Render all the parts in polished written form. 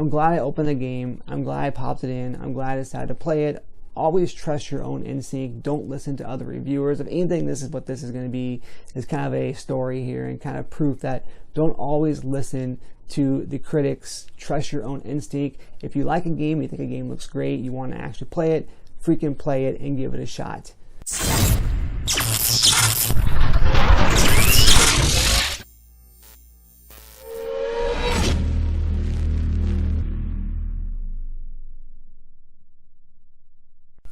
I'm glad I opened the game. I'm glad I popped it in. I'm glad I decided to play it. Always trust your own instinct. Don't listen to other reviewers. If anything, this is what this is going to be, is kind of a story here and kind of proof that don't always listen to the critics. Trust your own instinct. If you like a game, you think a game looks great, you want to actually play it, freaking play it and give it a shot.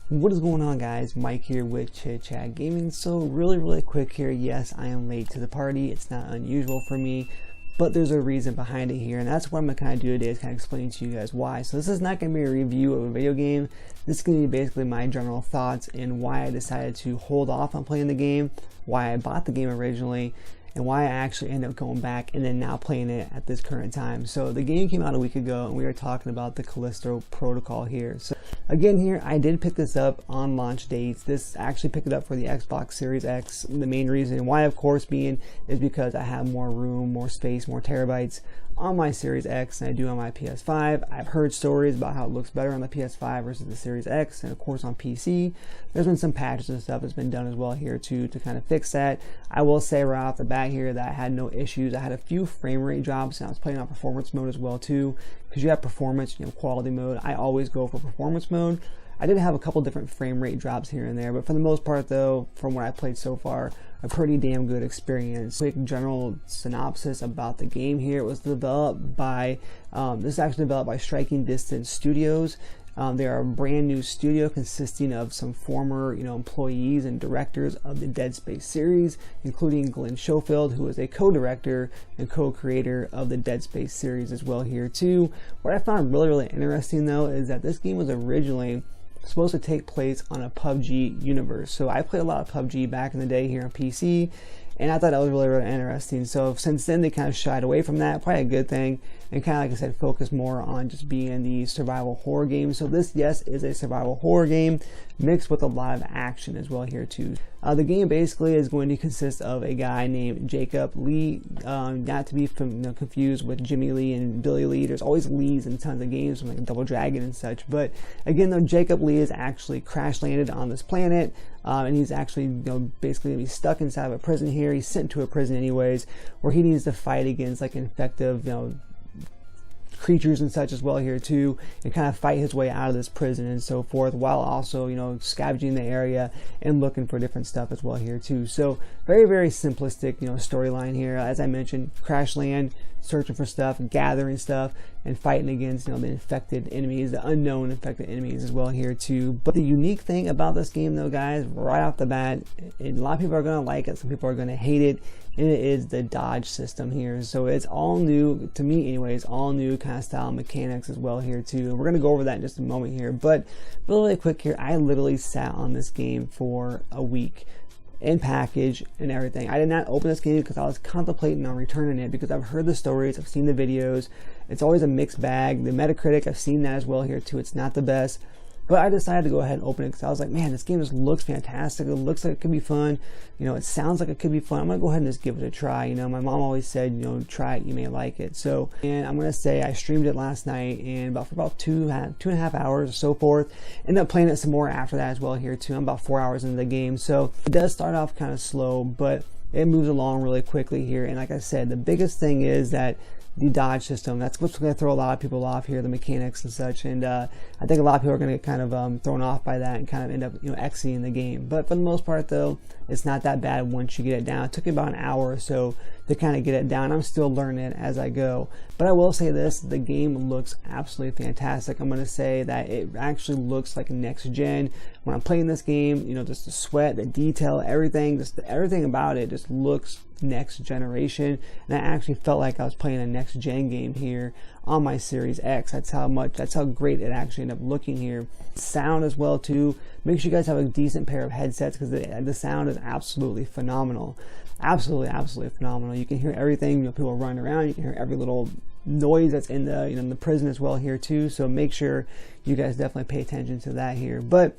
What is going on, guys? Mike here with Chit Chat Gaming. So really quick here, yes, I am late to the party. It's not unusual for me, but there's a reason behind it here, and that's what I'm gonna kind of do today, is kind of explain to you guys why. So this is not gonna be a review of a video game. This is gonna be basically my general thoughts and why I decided to hold off on playing the game, why I bought the game originally, and why I actually ended up going back and then now playing it at this current time. So the game came out a week ago, and we were talking about the Callisto Protocol here. So again, here I did pick this up on launch dates. This actually picked it up for the Xbox Series X. The main reason why, of course, being is because I have more room, more space, more terabytes on my Series X than I do on my PS5. I've heard stories about how it looks better on the PS5 versus the Series X, and of course on PC. There's been some patches and stuff that's been done as well here too to kind of fix that. I will say right off the bat here that I had no issues. I had a few frame rate drops, and I was playing on performance mode as well too, because you have performance, quality mode. I always go for performance mode. I did have a couple different frame rate drops here and there, but for the most part though, from what I played so far, a pretty damn good experience. Quick general synopsis about the game here. It was developed by, this is actually developed by Striking Distance Studios. They are a brand new studio consisting of some former employees and directors of the Dead Space series, including Glenn Schofield, who is a co-director and co-creator of the Dead Space series as well here too. What I found really interesting though is that this game was originally supposed to take place on a PUBG universe. So I played a lot of PUBG back in the day here on PC, and I thought that was really interesting. So since then they kind of shied away from that, probably a good thing, and kind of, like I said, focus more on just being the survival horror game. So this, yes, is a survival horror game mixed with a lot of action as well here too. The game basically is going to consist of a guy named Jacob Lee, not to be confused with Jimmy Lee and Billy Lee. There's always Lees in tons of games, like Double Dragon and such. But again, though, Jacob Lee is actually crash landed on this planet, and he's actually basically gonna be stuck inside of a prison here. He's sent to a prison anyways, where he needs to fight against like infective creatures and such as well here too, and kind of fight his way out of this prison and so forth, while also scavenging the area and looking for different stuff as well here too. So very simplistic storyline here. As I mentioned, crash land, searching for stuff, gathering stuff, and fighting against the infected enemies, the unknown infected enemies as well here too. But the unique thing about this game though, guys, right off the bat, and a lot of people are going to like it, some people are going to hate it, and it is the dodge system here. So it's all new, to me anyways, all new kind of style mechanics as well here too. We're going to go over that in just a moment here, but really quick here, I literally sat on this game for a week in package and everything. I did not open this game because I was contemplating on returning it, because I've heard the stories, I've seen the videos. It's always a mixed bag. The Metacritic, I've seen that as well here too. It's not the best. But I decided to go ahead and open it because I was like, man, this game just looks fantastic. It looks like it could be fun. It sounds like it could be fun. I'm going to go ahead and just give it a try. My mom always said, try it, you may like it. So, and I'm going to say I streamed it last night, and for about two and a half hours or so forth. Ended up playing it some more after that as well here too. I'm about 4 hours into the game. So it does start off kind of slow, but it moves along really quickly here. And like I said, the biggest thing is that the dodge system, that's what's going to throw a lot of people off here, the mechanics and such. And I think a lot of people are going to get kind of thrown off by that and kind of end up exiting the game. But for the most part though, it's not that bad once you get it down. It took me about an hour or so to kind of get it down. I'm still learning it as I go. But I will say this, the game looks absolutely fantastic. I'm going to say that it actually looks like next gen. When I'm playing this game, just the sweat, the detail, everything, everything about it just looks next generation. And I actually felt like I was playing a next gen game here on my Series X. That's how great it actually ended up looking here. Sound as well too. Make sure you guys have a decent pair of headsets, because the sound is absolutely phenomenal. Absolutely phenomenal. You can hear everything, people running around, you can hear every little noise that's in the in the prison as well here too. So make sure you guys definitely pay attention to that here. But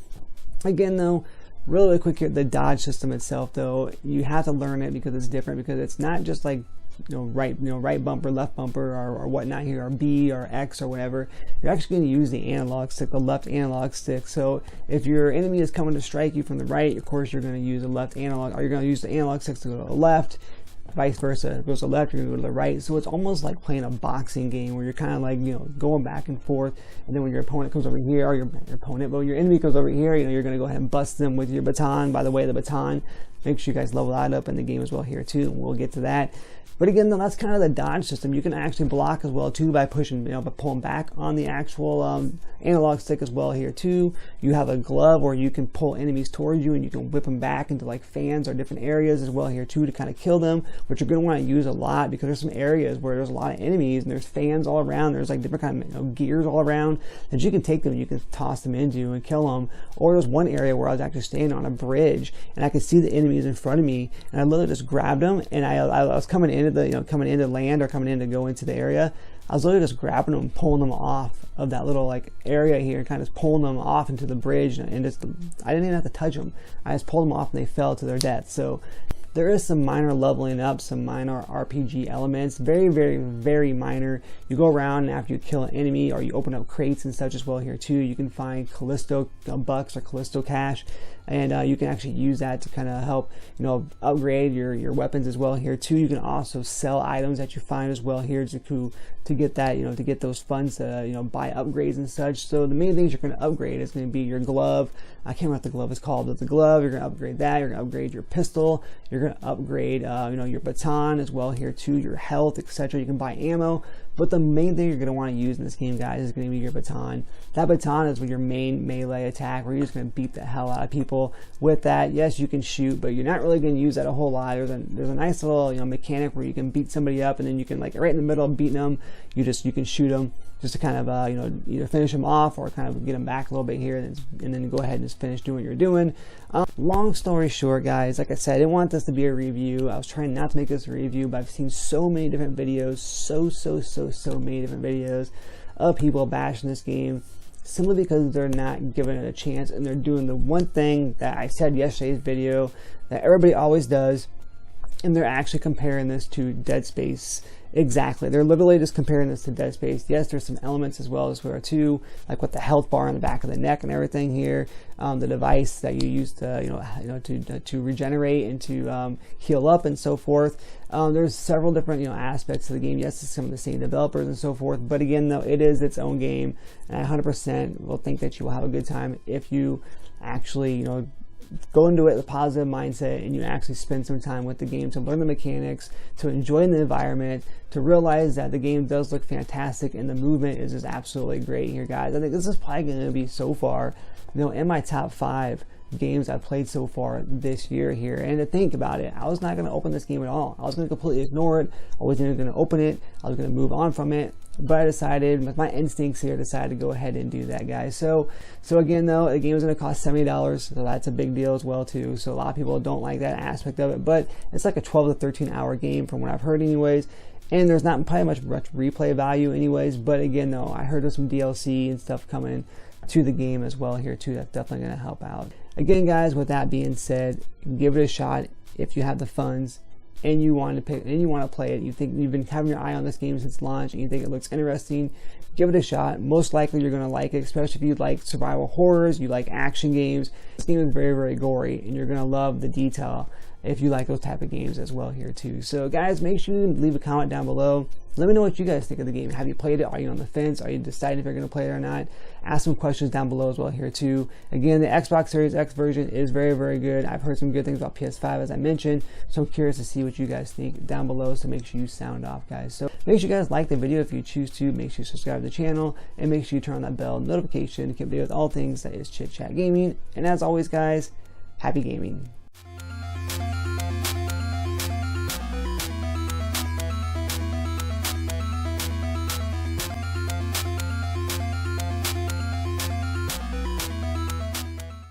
again though, really quick here, the dodge system itself though, you have to learn it because it's different, because it's not just like right bumper, left bumper, or whatnot here, or B or X or whatever, you're actually going to use the analog stick, the left analog stick. So if your enemy is coming to strike you from the right, of course you're going to use the left analog, or you're going to use the analog stick to go to the left. Vice versa, if it goes to the left, you're going to go to the right. So it's almost like playing a boxing game where you're kind of like, going back and forth. And then when your opponent comes over here, or your enemy comes over here, you're going to go ahead and bust them with your baton. By the way, the baton, make sure you guys level that up in the game as well here too. We'll get to that. But again, though, that's kind of the dodge system. You can actually block as well too by pushing, by pulling back on the actual analog stick as well here too. You have a glove where you can pull enemies towards you and you can whip them back into like fans or different areas as well here too to kind of kill them, which you're going to want to use a lot because there's some areas where there's a lot of enemies and there's fans all around. There's like different kind of gears all around that you can take them, you can toss them into and kill them. Or there's one area where I was actually standing on a bridge and I could see the enemies in front of me and I literally just grabbed them and I was coming into coming into land or coming in to go into the area. I was literally just grabbing them, pulling them off of that little like area here, and kind of pulling them off into the bridge, and just I didn't even have to touch them. I just pulled them off and they fell to their death. So there is some minor leveling up, some minor RPG elements, very, very, very minor. You go around and after you kill an enemy or you open up crates and such as well here too, you can find Callisto bucks or Callisto cash, and you can actually use that to kind of help upgrade your weapons as well here too. You can also sell items that you find as well here to get that to get those funds to buy upgrades and such. So the main things you're going to upgrade is going to be your glove. I can't remember what the glove is called, but the glove, you're going to upgrade that. You're going to upgrade your pistol. You're going to upgrade your baton as well here too, your health, etc. You can buy ammo, but the main thing you're going to want to use in this game, guys, is going to be your baton. That baton is your main melee attack where you're just going to beat the hell out of people with that. Yes, you can shoot, but you're not really going to use that a whole lot. There's a nice little mechanic where you can beat somebody up and then you can, like right in the middle of beating them, you can shoot them just to kind of either finish them off or kind of get them back a little bit here, and then go ahead and just finish doing what you're doing. Long story short, guys, like I said, I didn't want this to be a review. I was trying not to make this a review, but I've seen so many different videos, so many different videos of people bashing this game simply because they're not giving it a chance, and they're doing the one thing that I said yesterday's video that everybody always does, and they're actually comparing this to Dead Space. Exactly, they're literally just comparing this to Dead Space. Yes, there's some elements as well as there too, like with the health bar on the back of the neck and everything here, the device that you use to to regenerate and to heal up and so forth. There's several different aspects of the game. Yes, it's some of the same developers and so forth, but again, though, it is its own game, and I 100% will think that you will have a good time if you actually go into it with a positive mindset and you actually spend some time with the game to learn the mechanics, to enjoy the environment, to realize that the game does look fantastic and the movement is just absolutely great here, guys. I think this is probably going to be so far in my top 5 games I've played so far this year here. And to think about it, I was not going to open this game at all. I was going to completely ignore it. I wasn't even going to open it. I was going to move on from it. But I decided, with my instincts here, decided to go ahead and do that, guys. So again, though, the game is going to cost $70, so that's a big deal as well too. So a lot of people don't like that aspect of it, but it's like a 12 to 13 hour game from what I've heard anyways. And there's not probably much replay value anyways, but again, though, I heard there's some DLC and stuff coming to the game as well here too. That's definitely going to help out. Again, guys, with that being said, give it a shot if you have the funds and you want to pick and you want to play it. You think you've been having your eye on this game since launch and you think it looks interesting, give it a shot. Most likely you're going to like it, especially if you like survival horrors, you like action games. This game is very, very gory, and you're going to love the detail if you like those type of games as well here too. So guys, make sure you leave a comment down below. Let me know what you guys think of the game. Have you played it? Are you on the fence? Are you deciding if you're going to play it or not? Ask some questions down below as well here too. Again, the Xbox Series X version is very, very good. I've heard some good things about PS5 as I mentioned, so I'm curious to see what you guys think down below, so make sure you sound off, guys. So make sure you guys like the video if you choose to. Make sure you subscribe to the channel, and make sure you turn on that bell notification to keep up with all things that is Chit Chat Gaming. And as always, guys, happy gaming.